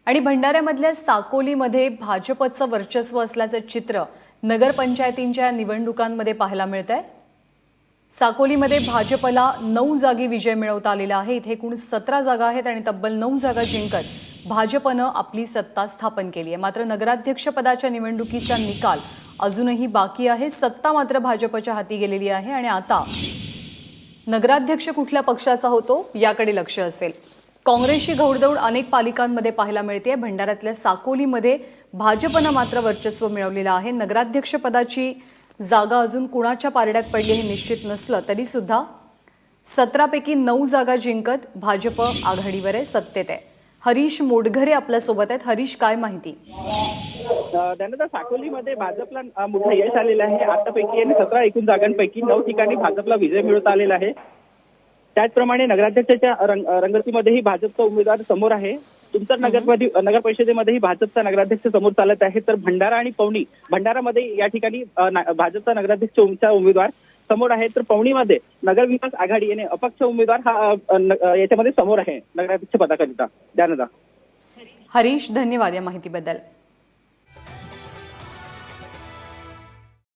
आणि भंडाऱ्यामधल्या साकोलीमध्ये भाजपचं वर्चस्व असल्याचं चित्र नगरपंचायतींच्या निवडणुकांमध्ये पाहायला मिळतंय। साकोलीमध्ये भाजपला 9 जागी विजय मिळवता आलेला आहे। इथे एकूण 17 जागा आहेत आणि तब्बल 9 जागा जिंकत भाजपनं आपली सत्ता स्थापन केली आहे। मात्र नगराध्यक्ष पदाच्या निवडणुकीचा निकाल अजूनही बाकी आहे। सत्ता मात्र भाजपच्या हाती गेलेली आहे आणि आता नगराध्यक्ष कुठल्या पक्षाचा होतो याकडे लक्ष असेल। काँग्रेसची घौडदौड अनेक पालिकांमध्ये पाहायला मिळते। भंडाऱ्यातल्या साकोलीमध्ये भाजपनं मात्र वर्चस्व मिळवलेलं आहे। नगराध्यक्ष पदाची जागा अजून कुणाच्या पारड्यात पडली हे निश्चित नसलं तरी सुद्धा 17 पैकी 9 जागा जिंकत भाजप आघाडीवर आहे, सत्तेत आहे। हरीश मोडघरे आपल्या सोबत आहेत। हरीश, काय माहिती? त्यानंतर साकोलीमध्ये भाजपला मोठं यश आलेलं आहे। आतापैकी 17 एकूण जागांपैकी 9 ठिकाणी भाजपला विजय मिळवता आलेला आहे। त्याचप्रमाणे नगराध्यक्षाच्या रंगतीमध्येही भाजपचा उमेदवार समोर आहे। तुमसर नगर परिषदेमध्येही भाजपचा नगराध्यक्ष समोर चालत आहे। तर भंडारा आणि पवनी, भंडारामध्ये या ठिकाणी भाजपचा नगराध्यक्ष उमेदवार समोर आहे। तर पवनीमध्ये नगर विकास आघाडी याने अपक्ष उमेदवार हा याच्यामध्ये समोर आहे नगराध्यक्ष पदाकरिता। त्यानंतर हरीश, धन्यवाद या माहितीबद्दल।